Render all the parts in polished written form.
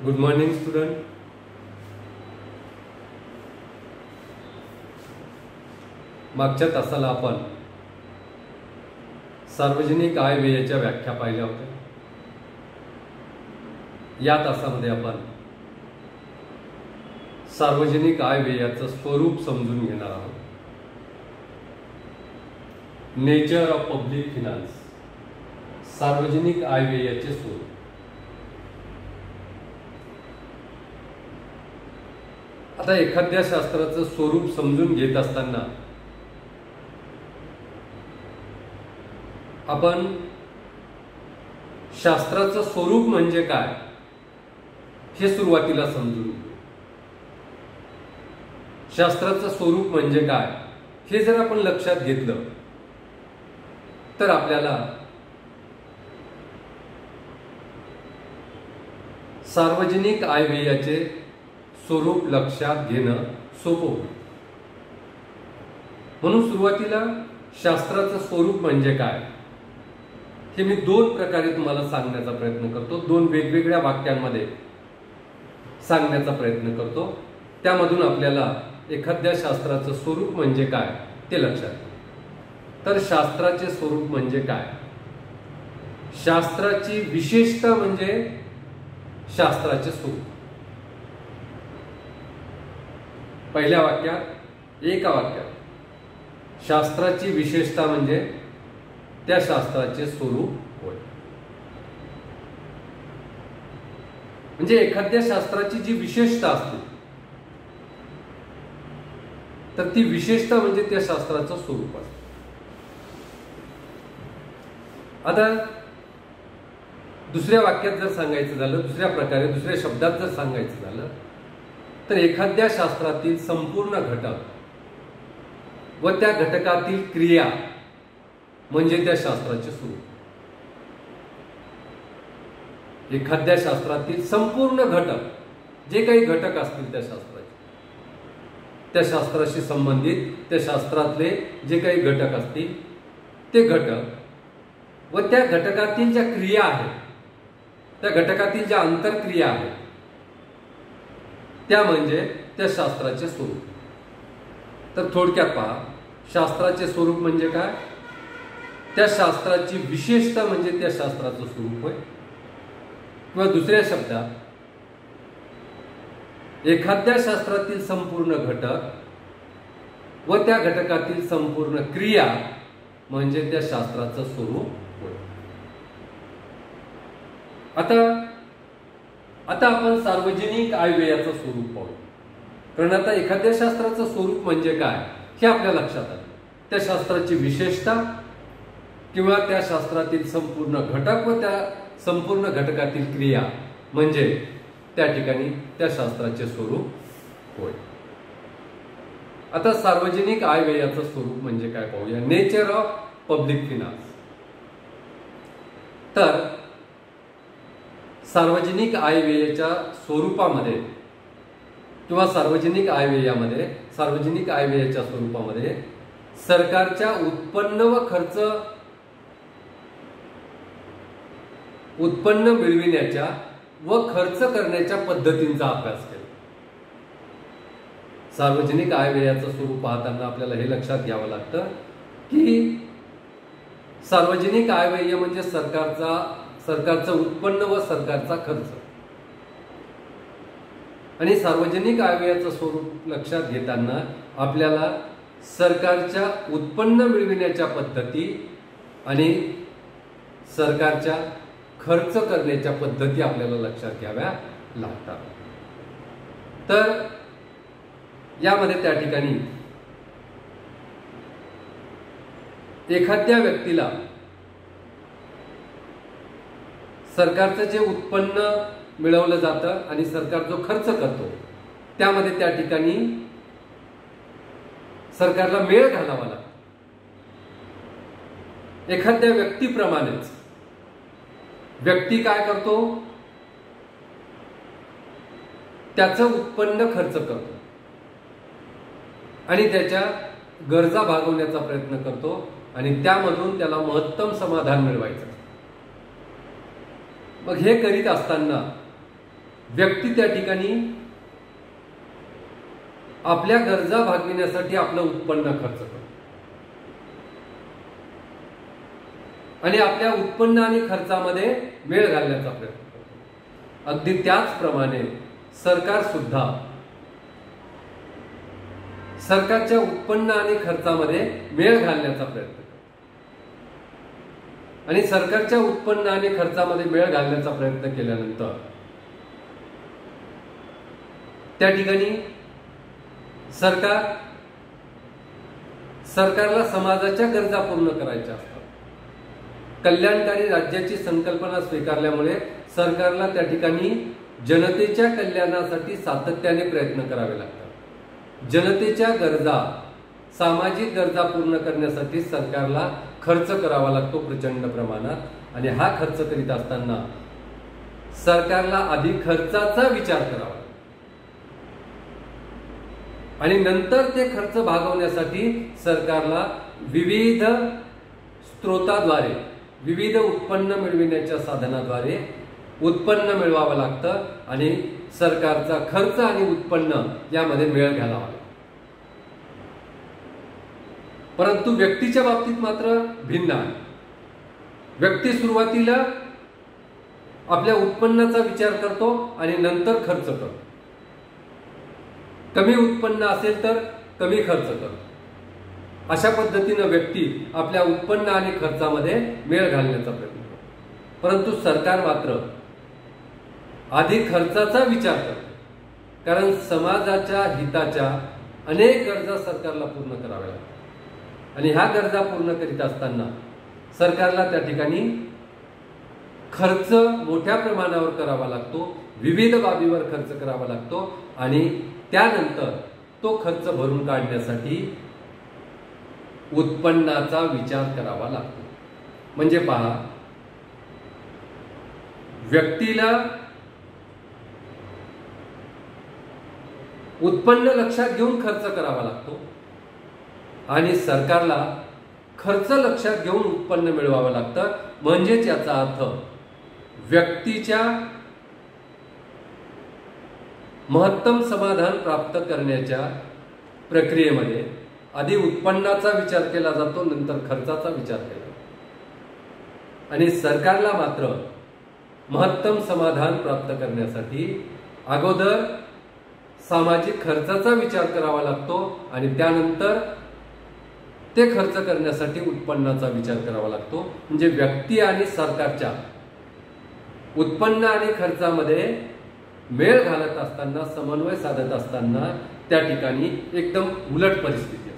Good morning student. मागच्या तासाला आपण सार्वजनिक आय व्ययाच्या व्याख्या पाहिल्या होत्या. या तासामध्ये आपण सार्वजनिक आय व्ययाचं स्वरूप समजून घेणार आहोत. नेचर ऑफ पब्लिक फिनान्स, सार्वजनिक आय व्ययाचे स्वरूप. आता एखाद्या शास्त्राचं स्वरूप समजून घेत असताना आपण शास्त्राचं स्वरूप म्हणजे काय हे सुरुवातीला समजून घेऊ. शास्त्राचं स्वरूप म्हणजे काय हे जर आपण लक्षात घेतलं तर आपल्याला सार्वजनिक आय व्ययाचे स्वरूप लक्षात घेणं सोपं होईल. म्हणून सुरुवातीला शास्त्राचं स्वरूप म्हणजे काय हे मी दोन प्रकारे तुम्हाला सांगण्याचा प्रयत्न करतो. दोन वेगवेगळ्या वाक्यांमध्ये सांगण्याचा प्रयत्न करतो. त्यामधून आपल्याला एखाद्या शास्त्राचं स्वरूप म्हणजे काय ते लक्षात येईल. तर शास्त्राचे स्वरूप म्हणजे काय? शास्त्राची विशेषता म्हणजे शास्त्राचे स्वरूप. पहिल्या वाक्यात, एका वाक्यात शास्त्राची विशेषता म्हणजे त्या शास्त्राचे स्वरूप होय. म्हणजे एखाद्या शास्त्राची जी विशेषता असते तर ती विशेषता म्हणजे त्या शास्त्राचं स्वरूप असते. आता दुसऱ्या वाक्यात जर सांगायचं झालं, दुसऱ्या प्रकारे दुसऱ्या शब्दात जर सांगायचं झालं तर एखाद्या शास्त्रातील संपूर्ण घटक व त्या घटकातील क्रिया म्हणजे त्या शास्त्राचे स्वरूप. एखाद्या शास्त्रातील संपूर्ण घटक, जे काही घटक असतील त्या शास्त्राचे, त्या शास्त्राशी संबंधित त्या शास्त्रातले जे काही घटक असतील ते घटक व त्या घटकातील ज्या क्रिया आहेत, त्या घटकातील ज्या आंतरक्रिया आहेत त्या म्हणजे त्या शास्त्राचे स्वरूप. तर थोडक्यात पहा, शास्त्राचे स्वरूप म्हणजे काय? त्या शास्त्राची विशेषता म्हणजे त्या शास्त्राचं स्वरूप होय. किंवा दुसऱ्या शब्दात, एखाद्या शास्त्रातील संपूर्ण घटक व त्या घटकातील संपूर्ण क्रिया म्हणजे त्या शास्त्राचं स्वरूप होय. आता आपण सार्वजनिक आय व्ययाचं स्वरूप पाहू. कारण आता एखाद्या शास्त्राचं स्वरूप म्हणजे काय हे आपल्या लक्षात आलं. त्या शास्त्राची विशेषता किंवा त्या शास्त्रातील संपूर्ण घटक व त्या संपूर्ण घटकातील क्रिया म्हणजे त्या ठिकाणी त्या शास्त्राचे स्वरूप होय. आता सार्वजनिक आय व्ययाचं स्वरूप म्हणजे काय पाहूया. Nature of public finance. तर सार्वजनिक आय व्ययाच्या स्वरूपामध्ये किंवा सार्वजनिक आय व्ययामध्ये, सार्वजनिक आय व्ययाच्या स्वरूपामध्ये सरकारच्या उत्पन्न व खर्च, उत्पन्न मिळविण्याच्या व खर्च करण्याच्या पद्धतींचा अभ्यास केला. सार्वजनिक आय व्ययाचं स्वरूप पाहताना आपल्याला हे लक्षात घ्यावं लागतं की सार्वजनिक आय व्यय म्हणजे सरकारचं उत्पन्न व सरकारचा खर्च. आणि सार्वजनिक आय व्ययाचं स्वरूप लक्षात घेताना आपल्याला सरकारच्या उत्पन्न मिळविण्याच्या पद्धती आणि सरकारच्या खर्च करण्याच्या पद्धती आपल्याला लक्षात घ्याव्या लागतात. तर यामध्ये त्या ठिकाणी एखाद्या व्यक्तीला सरकारचं जे उत्पन्न मिळवलं जातं आणि सरकार जो खर्च करतो त्यामध्ये त्या ठिकाणी सरकारला मेळ घालावा लागतो. एखाद्या व्यक्तीप्रमाणेच व्यक्ती काय करतो, त्याचं उत्पन्न खर्च करतो आणि त्याच्या गरजा भागवण्याचा प्रयत्न करतो आणि त्यामधून त्याला महत्तम समाधान मिळवायचं. मग हे करीत असताना व्यक्ती त्या ठिकाणी आपल्या गरजा भागविण्यासाठी आपलं उत्पन्न खर्च करतो आणि आपल्या उत्पन्न आणि खर्चामध्ये मेळ घालण्याचा प्रयत्न करतो। अगदी त्याचप्रमाणे सरकार सुद्धा सरकारच्या उत्पन्न आणि खर्चामध्ये मेळ घालण्याचा प्रयत्न करतो आणि सरकारच्या उत्पन्न आणि खर्चामध्ये मेळ घालण्याचा प्रयत्न केल्यानंतर त्या ठिकाणी सरकारला समाजाच्या गरजा पूर्ण करायच्या असतात। कल्याणकारी राज्याची संकल्पना स्वीकारल्यामुळे सरकारला त्या ठिकाणी जनतेच्या कल्याणासाठी सातत्याने प्रयत्न करावे लागतात। जनतेच्या गरजा, सामाजिक गरजा पूर्ण करण्यासाठी सरकारला खर्च करावा लागतो प्रचंड प्रमाणात आणि हा खर्च करीत असताना सरकारला आधी खर्चाचा विचार करावा लागतो आणि नंतर ते खर्च भागवण्यासाठी सरकारला विविध स्त्रोताद्वारे, विविध उत्पन्न मिळविण्याच्या साधनाद्वारे उत्पन्न मिळवावं लागतं आणि सरकारचा खर्च आणि उत्पन्न यामध्ये मेळ घालावा लागतो। परंतु व्यक्तीच्या बाबतीत मात्र भिन्न आहे। व्यक्ती सुरुवातीला आपल्या उत्पन्नाचा विचार करतो आणि नंतर खर्च करतो। कमी उत्पन्न असेल तर कमी खर्च करतो। अशा पद्धतीने व्यक्ती आपल्या उत्पन्न आणि खर्चामध्ये मेळ घालण्याचा प्रयत्न करतो। परंतु सरकार मात्र आधी खर्चाचा विचार करतो, कारण समाजाच्या हिताच्या अनेक गरजा सरकारला पूर्ण कराव्या लागतात आणि ह्या गरजा पूर्ण करीत असताना सरकारला त्या ठिकाणी खर्च मोठ्या प्रमाणावर करावा लागतो, विविध बाबीवर खर्च करावा लागतो आणि त्यानंतर तो खर्च भरून काढण्यासाठी उत्पन्नाचा विचार करावा लागतो। म्हणजे पहा, व्यक्तीला उत्पन्न लक्षात घेऊन खर्च करावा लागतो आणि सरकारला खर्च लक्षात घेऊन उत्पन्न मिळवावं लागतं। म्हणजेच याचा अर्थ व्यक्तीच्या महत्तम समाधान प्राप्त करण्याच्या प्रक्रियेमध्ये आधी उत्पन्नाचा विचार केला जातो, नंतर खर्चाचा विचार केला जातो आणि सरकारला मात्र महत्तम समाधान प्राप्त करण्यासाठी अगोदर सामाजिक खर्चाचा विचार करावा लागतो आणि त्यानंतर ते खर्च करण्यासाठी उत्पन्नाचा विचार करावा लागतो। म्हणजे व्यक्ती आणि सरकारच्या उत्पन्न आणि खर्चामध्ये मेळ घालत असताना, समन्वय साधत असताना त्या ठिकाणी एकदम उलट परिस्थिती असते।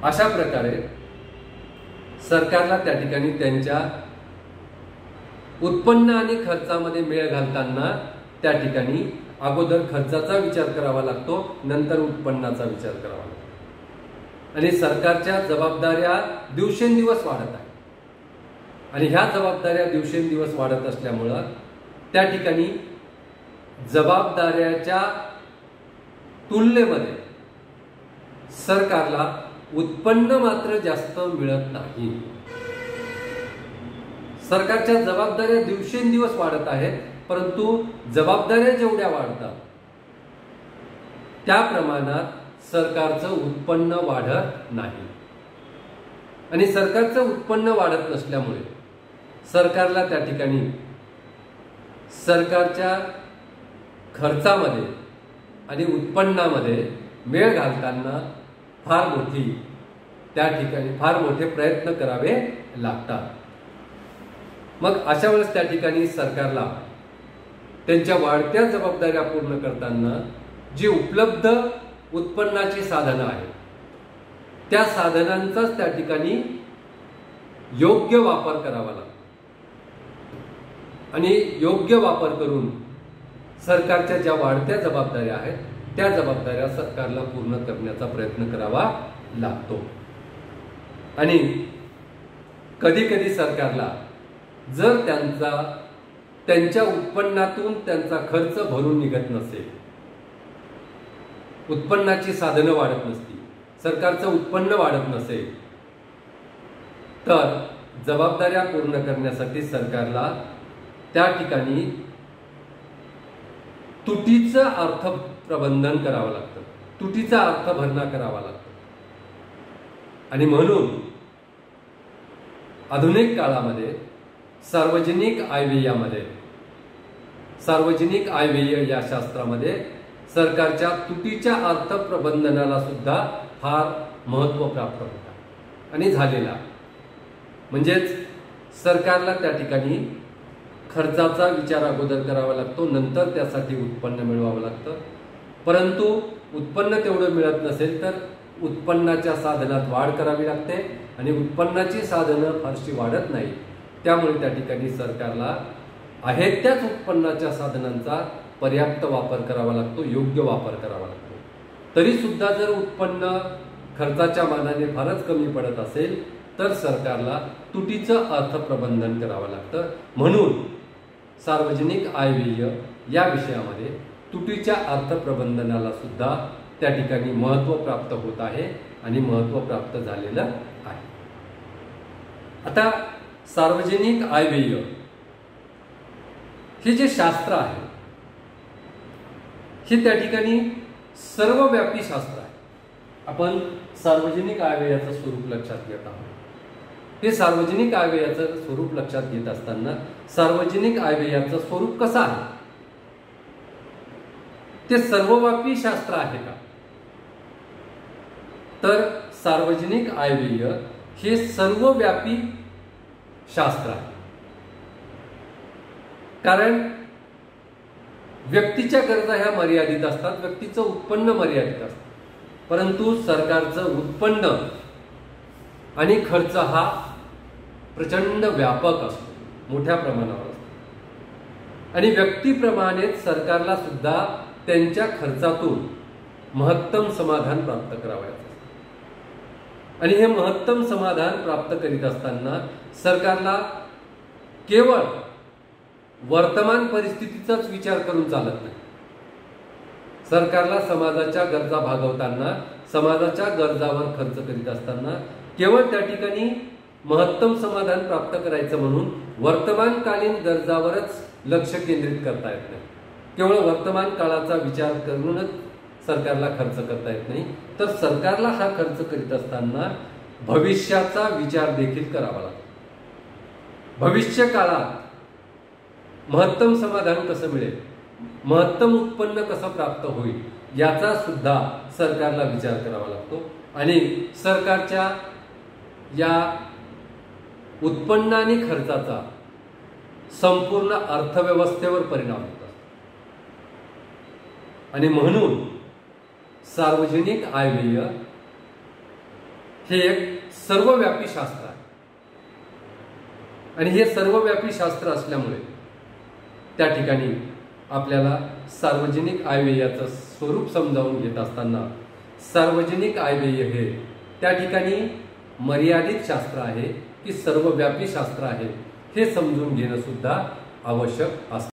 अशा प्रकारे सरकारला त्या ठिकाणी त्यांच्या उत्पन्न आणि खर्चामध्ये मेळ घालताना त्या ठिकाणी अगोदर खर्चाचा विचार करावा लागतो, नंतर उत्पन्नाचा विचार करावा लागतो आणि सरकारच्या जबाबदाऱ्या दिवसेंदिवस वाढत आहेत आणि ह्या जबाबदाऱ्या दिवसेंदिवस वाढत असल्यामुळं त्या ठिकाणी जबाबदाऱ्याच्या तुलनेमध्ये सरकारला उत्पन्न मात्र जास्त मिळत नाही। सरकारच्या जबाबदाऱ्या दिवसेंदिवस वाढत आहेत, परंतु जबाबदाऱ्या जेवढ्या वाढतात त्या प्रमाणात सरकारचं उत्पन्न वाढत नाही आणि सरकारचं उत्पन्न वाढत नसल्यामुळे सरकारला त्या ठिकाणी सरकारच्या खर्चामध्ये आणि उत्पन्नामध्ये मेळ घालताना फार मोठे प्रयत्न करावे लागतात। मग अशा वेळेस त्या ठिकाणी सरकारला त्यांच्या वाढत्या जबाबदाऱ्या पूर्ण करताना जी उपलब्ध उत्पन्नाची साधनं आहेत त्या साधनांचाच त्या ठिकाणी योग्य वापर करावा लागतो आणि योग्य वापर करून सरकारच्या ज्या वाढत्या जबाबदाऱ्या आहेत त्या जबाबदाऱ्या सरकारला पूर्ण करण्याचा प्रयत्न करावा लागतो। आणि कधी कधी सरकारला जर त्यांच्या उत्पन्नातून त्यांचा खर्च भरून निघत नसेल, उत्पन्नाची साधनं वाढत नसतील, सरकारचं उत्पन्न वाढत नसेल, तर जबाबदाऱ्या पूर्ण करण्यासाठी सरकारला त्या ठिकाणी तुटीचं अर्थप्रबंधन करावं लागतं, तुटीचा अर्थभरणा करावा लागतो. आणि म्हणून आधुनिक काळामध्ये सार्वजनिक आयव्यय या शास्त्रामध्ये सरकारच्या तुटीच्या अर्थप्रबंधनाला सुद्धा फार महत्त्व प्राप्त होतं आणि झालेला. म्हणजेच सरकारला त्या ठिकाणी खर्चाचा विचार अगोदर करावा लागतो, नंतर त्यासाठी उत्पन्न मिळवावं लागतं. परंतु उत्पन्न तेवढं मिळत नसेल तर उत्पन्नाच्या साधनात वाढ करावी लागते आणि उत्पन्नाची साधनं फारशी वाढत नाही. त्यामुळे त्या ठिकाणी सरकारला आहेत त्याच उत्पन्नाच्या साधनांचा पर्याप्त वापर करावा लागतो, योग्य वापर करावा लागतो. तरी सुद्धा जर उत्पन्न खर्चाच्या मानाने फारच कमी पडत असेल तर सरकारला तुटीचं अर्थप्रबंधन करावं लागतं. म्हणून सार्वजनिक आयव्यय या विषयामध्ये तुटीच्या अर्थप्रबंधनाला सुद्धा त्या ठिकाणी महत्त्व प्राप्त होत आहे आणि महत्त्व प्राप्त झालेलं आहे. आता सार्वजनिक आयव्यय हे जे शास्त्र आहे हे त्या ठिकाणी सर्वव्यापी शास्त्र आहे. आपण सार्वजनिक आयव्ययाचं स्वरूप लक्षात घेत आहोत. हे सार्वजनिक आयव्ययाचं स्वरूप लक्षात घेत असताना सार्वजनिक आयव्ययाचं स्वरूप कसं आहे, ते सर्वव्यापी शास्त्र आहे का? तर सार्वजनिक आयव्यय हे सर्वव्यापी शास्त्र आहे. कारण व्यक्तीच्या गरजा ह्या मर्यादित असतात, व्यक्तीचं उत्पन्न मर्यादित असतं. परंतु सरकारचं उत्पन्न आणि खर्च हा प्रचंड व्यापक असतो, मोठ्या प्रमाणावर असतो. आणि व्यक्तीप्रमाणेच सरकारला सुद्धा त्यांच्या खर्चातून महत्तम समाधान प्राप्त करावयाचं असतं. आणि हे महत्तम समाधान प्राप्त करीत असताना सरकारला केवळ वर्तमान परिस्थितीचाच विचार करून चालत नाही. सरकारला समाजाच्या गरजा भागवताना, समाजाच्या गरजावर खर्च करीत असताना केवळ त्या ठिकाणी महत्तम समाधान प्राप्त करायचं म्हणून वर्तमानकालीन गरजावरच लक्ष केंद्रित करता येत नाही. केवळ वर्तमान काळाचा विचार करूनच सरकारला खर्च करता येत नाही, तर सरकारला हा खर्च करीत असताना भविष्याचा विचार देखील करावा लागतो. भविष्य काळात महत्तम समाधान कसं मिळेल, महत्तम उत्पन्न कसं प्राप्त होईल याचा सुद्धा सरकारला विचार करावा लागतो. आणि सरकारच्या या उत्पन्न आणि खर्चाचा संपूर्ण अर्थव्यवस्थेवर परिणाम होतो. आणि म्हणून सार्वजनिक आयव्यय हे एक सर्वव्यापी शास्त्र आहे. आणि हे सर्वव्यापी शास्त्र असल्यामुळे त्या ठिकाणी आपल्याला सार्वजनिक आयव्ययाचं स्वरूप समजावून घेत असताना सार्वजनिक आयव्यय हे त्या ठिकाणी मर्यादित शास्त्र आहे की सर्वव्यापी शास्त्र आहे हे समजून घेणं सुद्धा आवश्यक असतं.